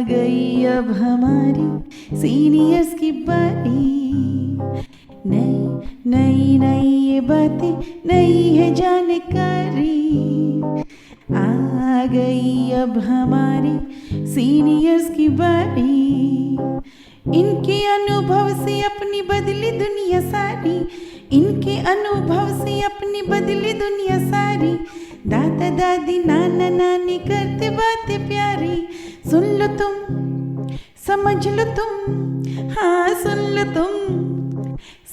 गई अब हमारी सीनियर्स की बारी। नई नई नई ये बातें, नई है जानकारी। आ गई अब हमारी सीनियर्स की बारी। इनके अनुभव से अपनी बदली दुनिया सारी। इनके अनुभव से अपनी बदली दुनिया सारी। दादा दादी नाना नानी करते बातें प्यारी। सुन लो तुम, समझ लो तुम, हाँ सुन लो तुम,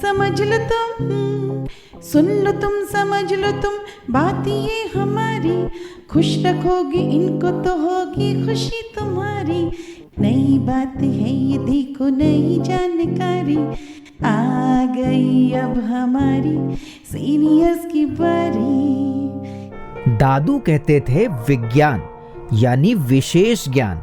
समझ लो तुम। सुन लो तुम, समझ लो तुम, बात ये हमारी। खुश रखोगे इनको तो होगी खुशी तुम्हारी। नई बात है ये देखो, नई जानकारी। आ गई अब हमारी सीनियर्स की बारी। दादू कहते थे विज्ञान यानी विशेष ज्ञान,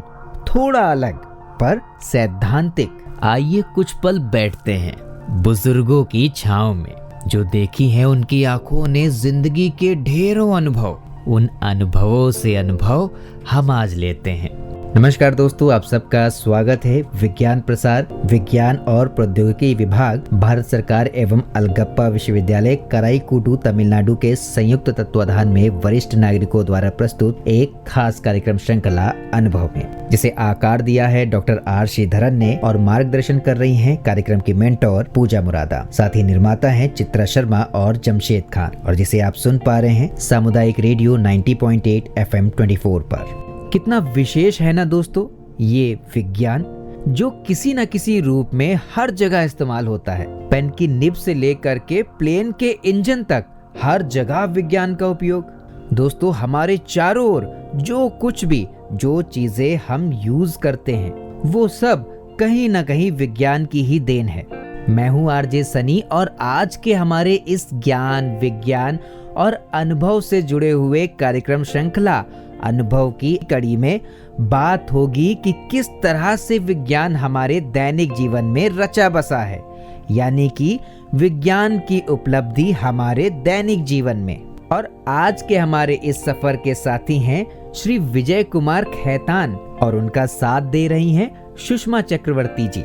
थोड़ा अलग पर सैद्धांतिक। आइए कुछ पल बैठते हैं बुजुर्गों की छांव में। जो देखी है उनकी आंखों ने जिंदगी के ढेरों अनुभव, उन अनुभवों से अनुभव हम आज लेते हैं। नमस्कार दोस्तों, आप सबका स्वागत है। विज्ञान प्रसार, विज्ञान और प्रौद्योगिकी विभाग, भारत सरकार एवं अलगप्पा विश्वविद्यालय कराईकुटू तमिलनाडु के संयुक्त तत्वाधान में वरिष्ठ नागरिकों द्वारा प्रस्तुत एक खास कार्यक्रम श्रृंखला अनुभव में, जिसे आकार दिया है डॉक्टर आर श्रीधरन ने और मार्गदर्शन कर रही हैं कार्यक्रम की मेंटोर पूजा मुरादा। साथ ही निर्माता हैं चित्रा शर्मा और जमशेद खान, और जिसे आप सुन पा रहे हैं सामुदायिक रेडियो 90.8 FM 24 पर। कितना विशेष है ना दोस्तों ये विज्ञान, जो किसी न किसी रूप में हर जगह इस्तेमाल होता है। पेन की निब से लेकर के प्लेन के इंजन तक हर जगह विज्ञान का उपयोग। दोस्तों, हमारे चारों ओर जो कुछ भी, जो चीजें हम यूज करते हैं, वो सब कहीं न कहीं विज्ञान की ही देन है। मैं हूँ आरजे सनी, और आज के हमारे इस ज्ञान, विज्ञान और अनुभव से जुड़े हुए कार्यक्रम श्रृंखला अनुभव की कड़ी में बात होगी कि किस तरह से विज्ञान हमारे दैनिक जीवन में रचा बसा है, यानी कि विज्ञान की उपलब्धि हमारे दैनिक जीवन में। और आज के हमारे इस सफर के साथी हैं श्री विजय कुमार खैतान, और उनका साथ दे रही हैं सुषमा चक्रवर्ती जी।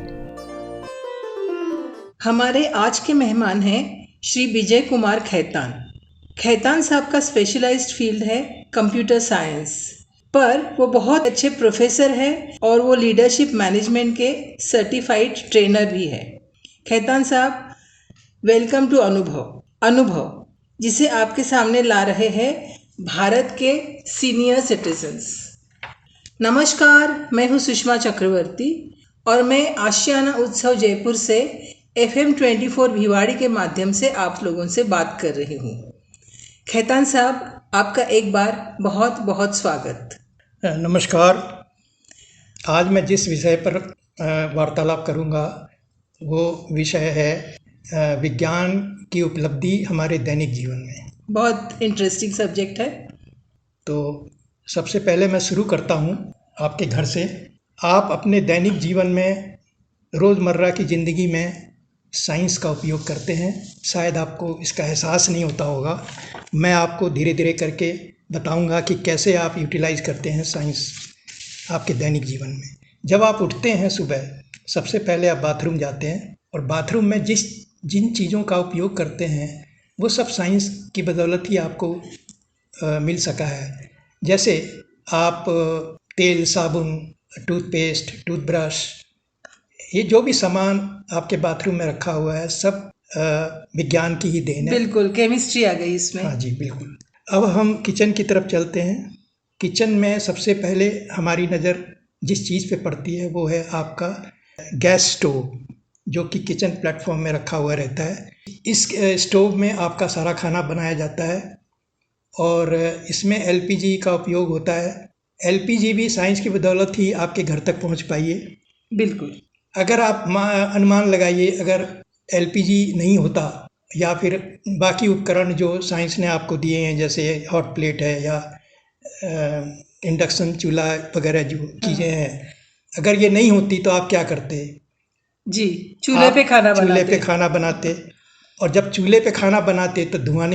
हमारे आज के मेहमान हैं श्री विजय कुमार खैतान। खैतान साहब का स्पेशलाइज्ड फील्ड है कंप्यूटर साइंस, पर वो बहुत अच्छे प्रोफेसर हैं और वो लीडरशिप मैनेजमेंट के सर्टिफाइड ट्रेनर भी है। खैतान साहब, वेलकम टू अनुभव, जिसे आपके सामने ला रहे हैं भारत के सीनियर सिटीजन्स। नमस्कार, मैं हूँ सुषमा चक्रवर्ती, और मैं आशियाना उत्सव जयपुर से FM 24 भिवाड़ी के माध्यम से आप लोगों से बात कर रही हूँ। खैतान साहब, आपका एक बार बहुत बहुत स्वागत। नमस्कार। आज मैं जिस विषय पर वार्तालाप करूंगा वो विषय है विज्ञान की उपलब्धि हमारे दैनिक जीवन में। बहुत इंटरेस्टिंग सब्जेक्ट है। तो सबसे पहले मैं शुरू करता हूं आपके घर से। आप अपने दैनिक जीवन में, रोज़मर्रा की ज़िंदगी में साइंस का उपयोग करते हैं। शायद आपको इसका एहसास नहीं होता होगा। मैं आपको धीरे धीरे करके बताऊंगा कि कैसे आप यूटिलाइज करते हैं साइंस आपके दैनिक जीवन में। जब आप उठते हैं सुबह, सबसे पहले आप बाथरूम जाते हैं, और बाथरूम में जिन चीज़ों का उपयोग करते हैं वो सब साइंस की बदौलत ही आपको मिल सका है। जैसे आप तेल, साबुन, टूथपेस्ट, टूथब्रश, ये जो भी सामान आपके बाथरूम में रखा हुआ है, सब विज्ञान की ही देन है। बिल्कुल, केमिस्ट्री आ गई इसमें। हाँ जी, बिल्कुल। अब हम किचन की तरफ चलते हैं। किचन में सबसे पहले हमारी नज़र जिस चीज़ पे पड़ती है वो है आपका गैस स्टोव, जो कि किचन प्लेटफॉर्म में रखा हुआ रहता है। इस स्टोव में आपका सारा खाना बनाया जाता है, और इसमें LPG का उपयोग होता है। LPG भी साइंस की बदौलत ही आपके घर तक पहुँच पाई है। बिल्कुल। अगर आप अनुमान लगाइए, अगर LPG नहीं होता, या फिर बाकी उपकरण जो साइंस ने आपको दिए हैं, जैसे हॉट प्लेट है या इंडक्शन चूल्हा वगैरह जो चीज़ें हैं, अगर ये नहीं होती तो आप क्या करते? जी, चूल्हे पे खाना बनाते। और जब चूल्हे पे खाना बनाते तो धुआं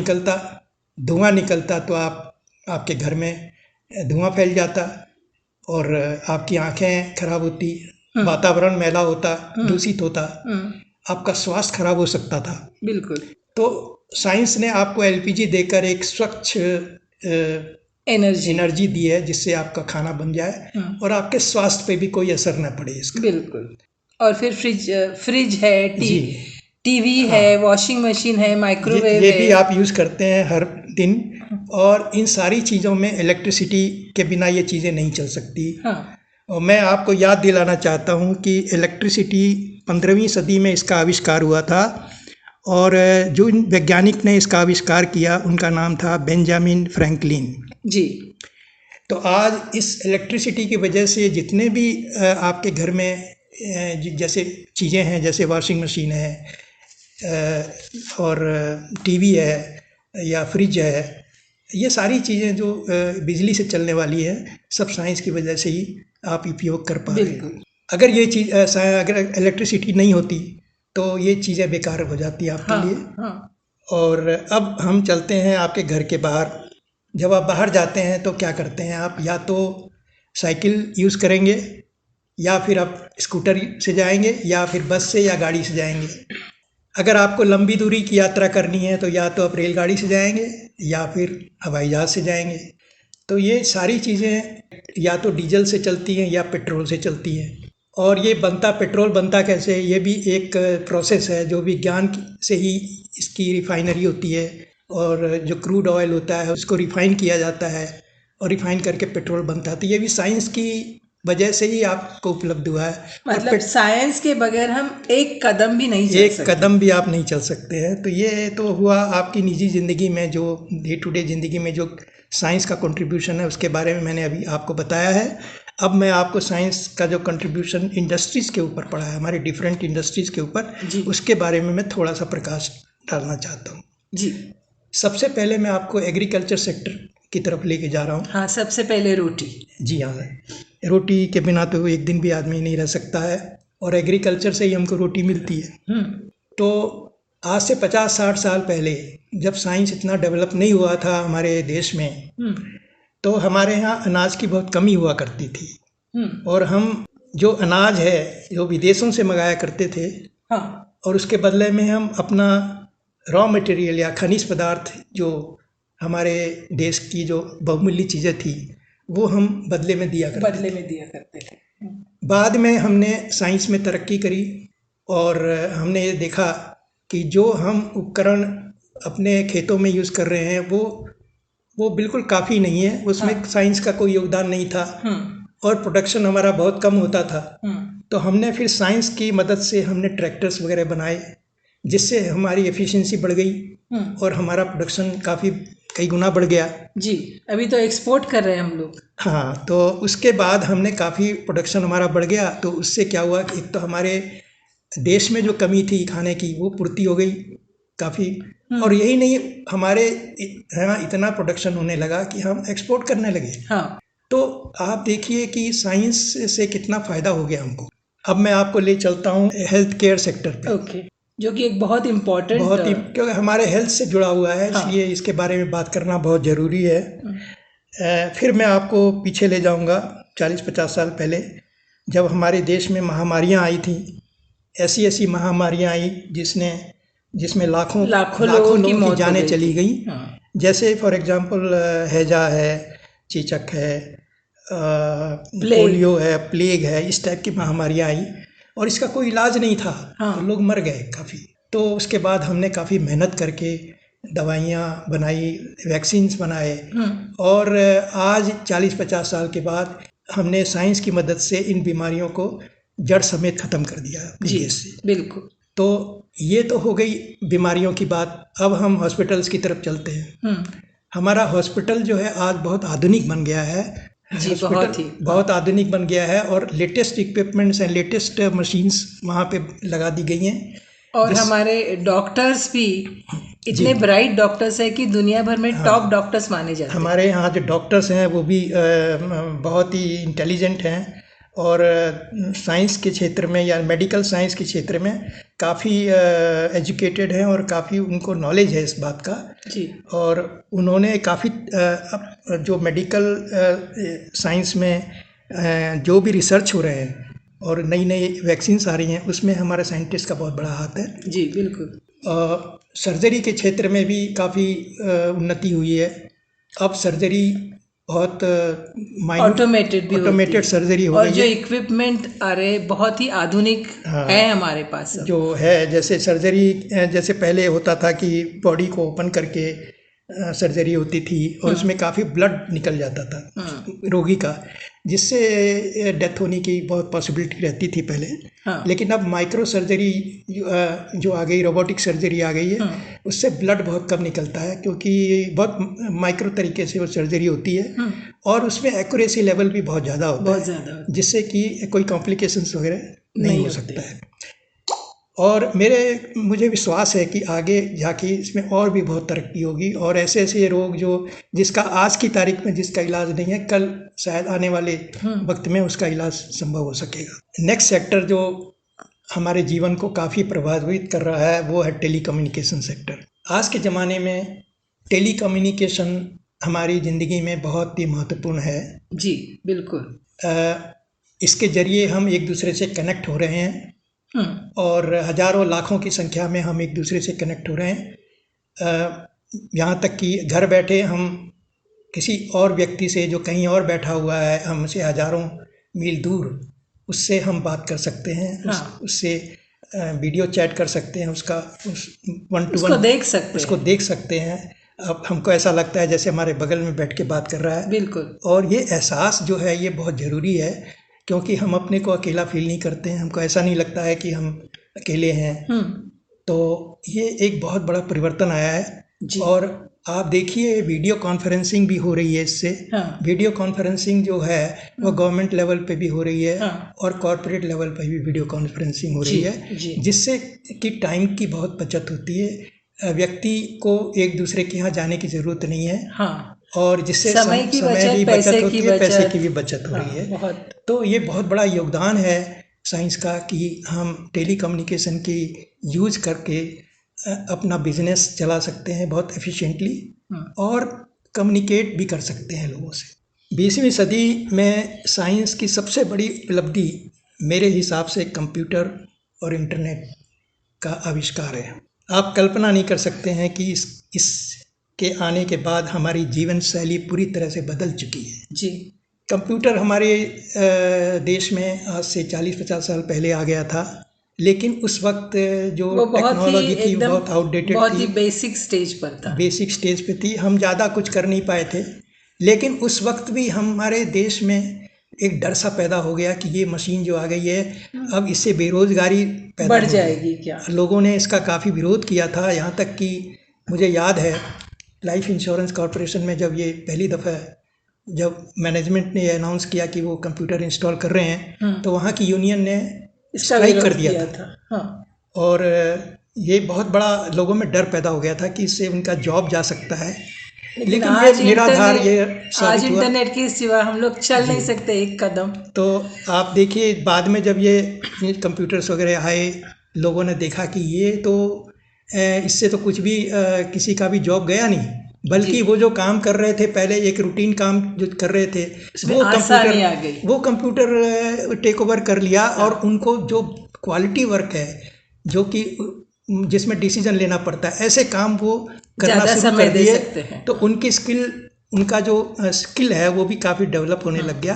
निकलता तो आपके घर में धुआं फैल जाता। और आपकी आंखें खराब होती, वातावरण मैला होता, दूषित होता, आपका स्वास्थ्य खराब हो सकता था। बिल्कुल। तो साइंस ने आपको एलपीजी देकर एक स्वच्छ एनर्जी दी है, जिससे आपका खाना बन जाए और आपके स्वास्थ्य पे भी कोई असर न पड़े इसका। बिल्कुल। और फिर फ्रिज है, जी, टीवी है, वॉशिंग मशीन है, माइक्रोवेव ये है। भी आप यूज़ करते हैं हर दिन, और इन सारी चीज़ों में इलेक्ट्रिसिटी के बिना ये चीज़ें नहीं चल सकती। हाँ, और मैं आपको याद दिलाना चाहता हूँ कि इलेक्ट्रिसिटी 15वीं सदी में इसका आविष्कार हुआ था, और जो वैज्ञानिक ने इसका आविष्कार किया उनका नाम था बेंजामिन फ्रैंकलिन जी। तो आज इस इलेक्ट्रिसिटी की वजह से जितने भी आपके घर में जैसे चीज़ें हैं, जैसे वॉशिंग मशीन है और टीवी है या फ्रिज है, ये सारी चीज़ें जो बिजली से चलने वाली है, सब साइंस की वजह से ही आप उपयोग कर पा रहे हैं। अगर ये चीज़ अगर इलेक्ट्रिसिटी नहीं होती तो ये चीज़ें बेकार हो जाती है आपके लिए। हाँ, और अब हम चलते हैं आपके घर के बाहर। जब आप बाहर जाते हैं तो क्या करते हैं आप? या तो साइकिल यूज़ करेंगे, या फिर आप स्कूटर से जाएंगे, या फिर बस से या गाड़ी से जाएंगे। अगर आपको लंबी दूरी की यात्रा करनी है तो या तो आप रेलगाड़ी से जाएंगे या फिर हवाई जहाज़ से जाएंगे। तो ये सारी चीज़ें या तो डीजल से चलती हैं या पेट्रोल से चलती हैं। और ये पेट्रोल बनता कैसे? ये भी एक प्रोसेस है जो विज्ञान से ही इसकी रिफाइनरी होती है, और जो क्रूड ऑयल होता है उसको रिफाइन किया जाता है और रिफाइन करके पेट्रोल बनता है। तो ये भी साइंस की वजह से ही आपको उपलब्ध हुआ है। मतलब साइंस के बगैर हम एक कदम भी नहीं चल सकते। एक कदम भी आप नहीं चल सकते हैं। तो ये तो हुआ आपकी निजी ज़िंदगी में, जो डे टू डे ज़िंदगी में जो साइंस का कंट्रीब्यूशन है उसके बारे में मैंने अभी आपको बताया है। अब मैं आपको साइंस का जो कंट्रीब्यूशन इंडस्ट्रीज़ के ऊपर पड़ा है, हमारे डिफरेंट इंडस्ट्रीज़ के ऊपर, उसके बारे में मैं थोड़ा सा प्रकाश डालना चाहता हूँ। जी। सबसे पहले मैं आपको एग्रीकल्चर सेक्टर की तरफ लेके जा रहा हूँ। हाँ, सबसे पहले रोटी। जी हाँ, रोटी के बिना तो एक दिन भी आदमी नहीं रह सकता है, और एग्रीकल्चर से ही हमको रोटी मिलती है। तो आज से 50-60 साल पहले जब साइंस इतना डेवलप नहीं हुआ था हमारे देश में, तो हमारे यहाँ अनाज की बहुत कमी हुआ करती थी। और हम जो अनाज है जो विदेशों से मंगाया करते थे, और उसके बदले में हम अपना रॉ मटेरियल या खनिज पदार्थ, जो हमारे देश की जो बहुमूल्य चीज़ें थी, वो हम बदले में दिया करते थे। बाद में हमने साइंस में तरक्की करी और हमने ये देखा कि जो हम उपकरण अपने खेतों में यूज़ कर रहे हैं वो बिल्कुल काफ़ी नहीं है, उसमें साइंस का कोई योगदान नहीं था, और प्रोडक्शन हमारा बहुत कम होता था। तो हमने फिर साइंस की मदद से हमने ट्रैक्टर्स वगैरह बनाए, जिससे हमारी एफिशिएंसी बढ़ गई और हमारा प्रोडक्शन काफ़ी कई गुना बढ़ गया। जी, अभी तो एक्सपोर्ट कर रहे हैं हम लोग। हाँ, तो उसके बाद हमने काफ़ी प्रोडक्शन हमारा बढ़ गया। तो उससे क्या हुआ कि एक तो हमारे देश में जो कमी थी खाने की वो पूर्ति हो गई काफ़ी, और यही नहीं, हमारे यहाँ इतना प्रोडक्शन होने लगा कि हम एक्सपोर्ट करने लगे। हाँ। तो आप देखिए कि साइंस से कितना फ़ायदा हो गया हमको। अब मैं आपको ले चलता हूँ हेल्थ केयर सेक्टर पे। ओके, जो कि एक बहुत इम्पोर्टेंट, क्योंकि हमारे हेल्थ से जुड़ा हुआ है, इसलिए इसके बारे में बात करना बहुत ज़रूरी है। फिर मैं आपको पीछे ले जाऊंगा 40-50 साल पहले, जब हमारे देश में महामारियां आई थी। ऐसी महामारियां आई जिसमें लाखों लोगों की जानें चली गई। जैसे फॉर एग्जांपल हैजा है, चेचक है, पोलियो है, प्लेग है, इस टाइप की महामारियां आई और इसका कोई इलाज नहीं था। तो लोग मर गए काफ़ी। तो उसके बाद हमने काफ़ी मेहनत करके दवाइयाँ बनाई, वैक्सीन्स बनाए, और आज 40-50 साल के बाद हमने साइंस की मदद से इन बीमारियों को जड़ समेत ख़त्म कर दिया देश से। बिल्कुल। तो ये तो हो गई बीमारियों की बात। अब हम हॉस्पिटल्स की तरफ चलते हैं। हमारा हॉस्पिटल जो है आज बहुत आधुनिक बन गया है। जी, बहुत आधुनिक बन गया है, और latest equipments and latest machines वहाँ पे लगा दी गई हैं। और हमारे डॉक्टर्स भी इतने ब्राइट डॉक्टर्स हैं कि दुनिया भर में टॉप डॉक्टर्स माने जाते हैं। हमारे यहाँ जो डॉक्टर्स हैं वो भी बहुत ही इंटेलिजेंट हैं, और साइंस के क्षेत्र में या मेडिकल साइंस के क्षेत्र में काफ़ी एजुकेटेड हैं और काफ़ी उनको नॉलेज है इस बात का। जी। और उन्होंने काफ़ी जो मेडिकल साइंस में जो भी रिसर्च हो रहे हैं और नई नई वैक्सीन्स आ रही हैं उसमें हमारे साइंटिस्ट का बहुत बड़ा हाथ है। जी बिल्कुल। सर्जरी के क्षेत्र में भी काफ़ी उन्नति हुई है। अब सर्जरी बहुत ऑटोमेटेड भी होती ऑटोमेटेड है सर्जरी हो और गई जो है। इक्विपमेंट आ रहे बहुत ही आधुनिक हाँ। है हमारे पास अब। जो है जैसे सर्जरी, जैसे पहले होता था कि बॉडी को ओपन करके सर्जरी होती थी और उसमें काफ़ी ब्लड निकल जाता था रोगी का, जिससे डेथ होने की बहुत पॉसिबिलिटी रहती थी पहले। हाँ। लेकिन अब माइक्रो सर्जरी जो आ गई, रोबोटिक सर्जरी आ गई है, उससे ब्लड बहुत कम निकलता है क्योंकि बहुत माइक्रो तरीके से वो सर्जरी होती है और उसमें एक्यूरेसी लेवल भी बहुत ज़्यादा होता बहुत है, ज़्यादा होता जिससे कि कोई कॉम्प्लिकेशंस वगैरह नहीं हो होते। सकता है। और मुझे विश्वास है कि आगे जाके इसमें और भी बहुत तरक्की होगी और ऐसे ऐसे रोग जिसका आज की तारीख में जिसका इलाज नहीं है, कल शायद आने वाले वक्त में उसका इलाज संभव हो सकेगा। नेक्स्ट सेक्टर जो हमारे जीवन को काफ़ी प्रभावित कर रहा है वो है टेलीकम्युनिकेशन सेक्टर। आज के ज़माने में टेलीकम्युनिकेशन हमारी ज़िंदगी में बहुत ही महत्वपूर्ण है। जी बिल्कुल। इसके जरिए हम एक दूसरे से कनेक्ट हो रहे हैं और हजारों लाखों की संख्या में हम एक दूसरे से कनेक्ट हो रहे हैं। यहाँ तक कि घर बैठे हम किसी और व्यक्ति से जो कहीं और बैठा हुआ है, हमसे हजारों मील दूर, उससे हम बात कर सकते हैं। उससे वीडियो चैट कर सकते हैं, उसका वन टू वन उसको देख सकते हैं। अब हमको ऐसा लगता है जैसे हमारे बगल में बैठ के बात कर रहा है। बिल्कुल। और ये एहसास जो है ये बहुत ज़रूरी है क्योंकि हम अपने को अकेला फील नहीं करते हैं, हमको ऐसा नहीं लगता है कि हम अकेले हैं। तो ये एक बहुत बड़ा परिवर्तन आया है। और आप देखिए वीडियो कॉन्फ्रेंसिंग भी हो रही है इससे। वीडियो कॉन्फ्रेंसिंग जो है वो गवर्नमेंट लेवल पे भी हो रही है और कॉर्पोरेट लेवल पे भी वीडियो कॉन्फ्रेंसिंग हो रही है, जिससे कि टाइम की बहुत बचत होती है। व्यक्ति को एक दूसरे के यहाँ जाने की ज़रूरत नहीं है और जिससे समय की बचत होती है, पैसे की भी बचत हो रही है। तो ये बहुत बड़ा योगदान है साइंस का कि हम टेलीकम्युनिकेशन की यूज करके अपना बिजनेस चला सकते हैं बहुत एफिशिएंटली और कम्युनिकेट भी कर सकते हैं लोगों से। 20वीं सदी में साइंस की सबसे बड़ी उपलब्धि मेरे हिसाब से कंप्यूटर और इंटरनेट का आविष्कार है। आप कल्पना नहीं कर सकते हैं कि इसके आने के बाद हमारी जीवन शैली पूरी तरह से बदल चुकी है। जी। कंप्यूटर हमारे देश में आज से 40-50 साल पहले आ गया था, लेकिन उस वक्त जो टेक्नोलॉजी थी बहुत आउटडेटेड थी, बहुत ही बेसिक स्टेज पर था। बेसिक स्टेज पे थी, हम ज़्यादा कुछ कर नहीं पाए थे। लेकिन उस वक्त भी हमारे देश में एक डर सा पैदा हो गया कि ये मशीन जो आ गई है अब इससे बेरोजगारी पैदा बढ़ जाएगी क्या। लोगों ने इसका काफ़ी विरोध किया था। यहाँ तक कि मुझे याद है लाइफ इंश्योरेंस कॉरपोरेशन में जब ये पहली दफ़ा जब मैनेजमेंट ने अनाउंस किया कि वो कंप्यूटर इंस्टॉल कर रहे हैं तो वहाँ की यूनियन ने स्ट्राइक कर दिया था। और ये बहुत बड़ा लोगों में डर पैदा हो गया था कि इससे उनका जॉब जा सकता है। लेकिन ये निराधार ये आज इंटरनेट के सिवा हम लोग चल नहीं सकते एक कदम। तो आप देखिए बाद में जब ये कंप्यूटर्स वगैरह आए, लोगों ने देखा कि ये तो इससे तो कुछ भी किसी का भी जॉब गया नहीं, बल्कि वो जो काम कर रहे थे पहले, एक रूटीन काम जो कर रहे थे वो कंप्यूटर टेक ओवर कर लिया और उनको जो क्वालिटी वर्क है जो कि जिसमें डिसीजन लेना पड़ता है, ऐसे काम वो करना शुरू कर दिए। तो उनका जो स्किल है वो भी काफ़ी डेवलप होने लग गया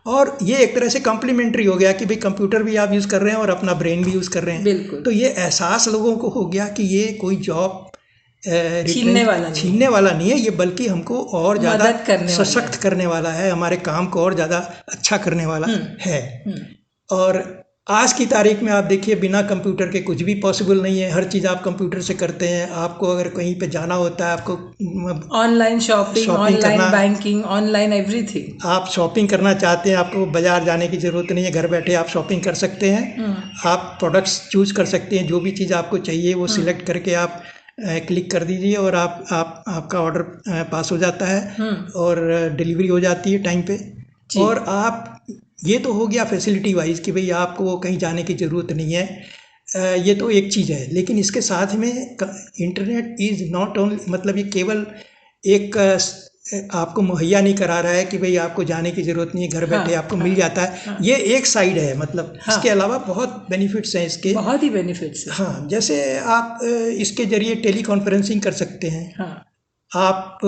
और ये एक तरह से कॉम्प्लीमेंट्री हो गया कि भाई कंप्यूटर भी आप यूज़ कर रहे हैं और अपना ब्रेन भी यूज़ कर रहे हैं। तो ये एहसास लोगों को हो गया कि ये कोई जॉब छीनने वाला नहीं है, ये बल्कि हमको और ज़्यादा सशक्त करने वाला है, हमारे काम को और ज़्यादा अच्छा करने वाला है। और आज की तारीख में आप देखिए बिना कंप्यूटर के कुछ भी पॉसिबल नहीं है। हर चीज़ आप कंप्यूटर से करते हैं। आपको अगर कहीं पे जाना होता है, आपको online shopping, online banking, online everything. आप शॉपिंग करना चाहते हैं, आपको बाजार जाने की ज़रूरत नहीं है, घर बैठे आप शॉपिंग कर सकते हैं। आप प्रोडक्ट्स चूज कर सकते हैं, जो भी चीज़ आपको चाहिए वो सिलेक्ट करके आप क्लिक कर दीजिए और आपका ऑर्डर पास हो जाता है और डिलीवरी हो जाती है टाइम पे। और आप ये तो हो गया फैसिलिटी वाइज कि भाई आपको कहीं जाने की ज़रूरत नहीं है, ये तो एक चीज़ है। लेकिन इसके साथ में इंटरनेट इज़ नॉट ओनली, मतलब ये केवल एक आपको मुहैया नहीं करा रहा है कि भाई आपको जाने की ज़रूरत नहीं है, घर बैठे आपको मिल जाता है। ये एक साइड है, मतलब इसके अलावा बहुत बेनिफिट्स हैं इसके, बहुत ही बेनिफिट्स हैं। हाँ, जैसे आप इसके ज़रिए टेली कॉन्फ्रेंसिंग कर सकते हैं। आप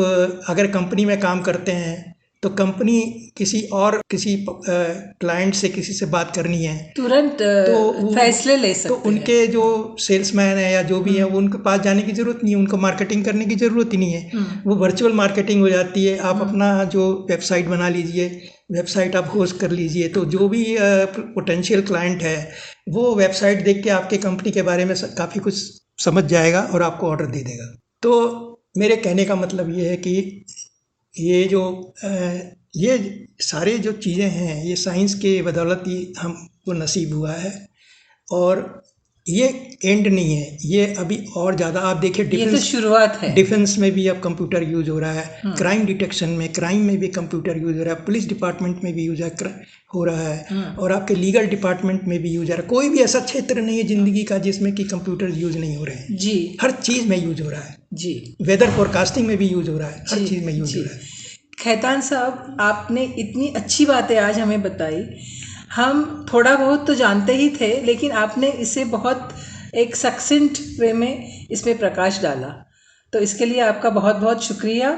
अगर कंपनी में काम करते हैं तो कंपनी किसी क्लाइंट से किसी से बात करनी है, तुरंत तो फैसले ले सकते हैं। तो उनके जो सेल्समैन है या जो भी है, वो उनके पास जाने की ज़रूरत नहीं है, उनको मार्केटिंग करने की ज़रूरत ही नहीं है। वो वर्चुअल मार्केटिंग हो जाती है। आप अपना जो वेबसाइट बना लीजिए, वेबसाइट आप होस्ट कर लीजिए, तो जो भी पोटेंशियल क्लाइंट है वो वेबसाइट देख के आपके कंपनी के बारे में काफ़ी कुछ समझ जाएगा और आपको ऑर्डर दे देगा। तो मेरे कहने का मतलब ये है कि ये सारे जो चीज़ें हैं, ये साइंस के बदौलत ही हमको नसीब हुआ है, और ये एंड नहीं है, ये अभी और ज़्यादा। आप देखिए, ये तो शुरुआत है। डिफेंस में भी अब कंप्यूटर यूज हो रहा है, क्राइम डिटेक्शन में, क्राइम में भी कंप्यूटर यूज हो रहा है, पुलिस डिपार्टमेंट में भी यूज हो रहा है, और आपके लीगल डिपार्टमेंट में भी यूज हो रहा है। कोई भी ऐसा क्षेत्र नहीं है जिंदगी का जिसमें कि कंप्यूटर यूज नहीं हो रहे हैं जी। हर चीज़ में यूज हो रहा है जी। वेदर फोरकास्टिंग में भी यूज हो रहा है, हर चीज़ में यूज हो रहा है। खैतान साहब, आपने इतनी अच्छी बातें आज हमें बताई। हम थोड़ा बहुत तो जानते ही थे, लेकिन आपने इसे बहुत एक सक्सेंट वे में इसमें प्रकाश डाला, तो इसके लिए आपका बहुत बहुत शुक्रिया।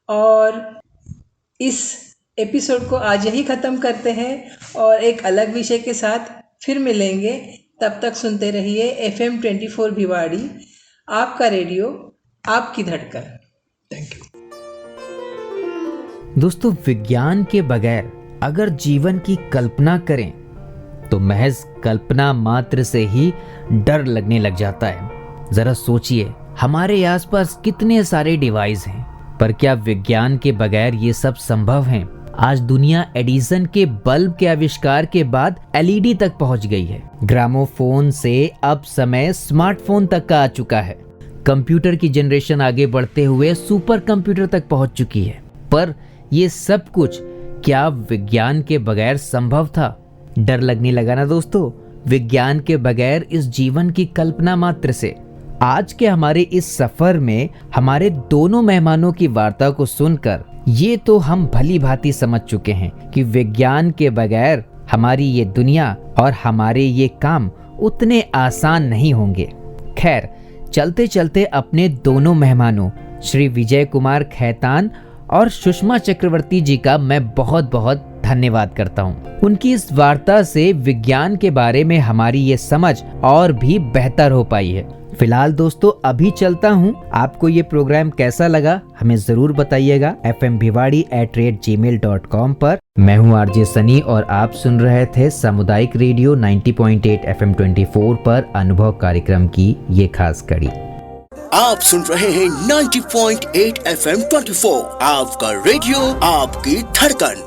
और इस एपिसोड को आज यही ख़त्म करते हैं और एक अलग विषय के साथ फिर मिलेंगे। तब तक सुनते रहिए FM 24 भिवाड़ी, आपका रेडियो, आपकी धड़कन। Thank you. दोस्तों, विज्ञान के बगैर अगर जीवन की कल्पना करें तो महज कल्पना मात्र से ही डर लगने लग जाता है। जरा सोचिए, हमारे आसपास कितने सारे डिवाइस हैं, पर क्या विज्ञान के बगैर ये सब संभव है? आज दुनिया एडिसन के बल्ब के आविष्कार के बाद LED तक पहुंच गई है। ग्रामोफोन से अब समय स्मार्टफोन तक का आ चुका है। कंप्यूटर की जनरेशन आगे बढ़ते हुए सुपर कंप्यूटर तक पहुंच चुकी है। पर ये सब कुछ क्या विज्ञान के बगैर संभव था? डर लगने लगा ना दोस्तों? विज्ञान के बगैर इस जीवन की कल्पना मात्र से। आज के हमारे इस सफर में हमारे दोनों मेहमानों की वार्ता को सुनकर ये तो हम भली भांति समझ चुके हैं कि विज्ञान के बगैर हमारी ये दुनिया और हमारे ये काम उतने आसान नहीं होंगे। खैर, चलते चलते अपने दोनों मेहमानों श्री विजय कुमार खैतान और सुषमा चक्रवर्ती जी का मैं बहुत बहुत धन्यवाद करता हूँ। उनकी इस वार्ता से विज्ञान के बारे में हमारी ये समझ और भी बेहतर हो पाई है। फिलहाल दोस्तों, अभी चलता हूँ। आपको ये प्रोग्राम कैसा लगा हमें जरूर बताइएगा fmbhiwadi@gmail.com पर। मैं हूँ RJ सनी और आप सुन रहे थे सामुदायिक रेडियो 90.8 FM 24 पर अनुभव कार्यक्रम की ये खास कड़ी। आप सुन रहे हैं 90.8 FM 24, आपका रेडियो, आपकी धड़कन।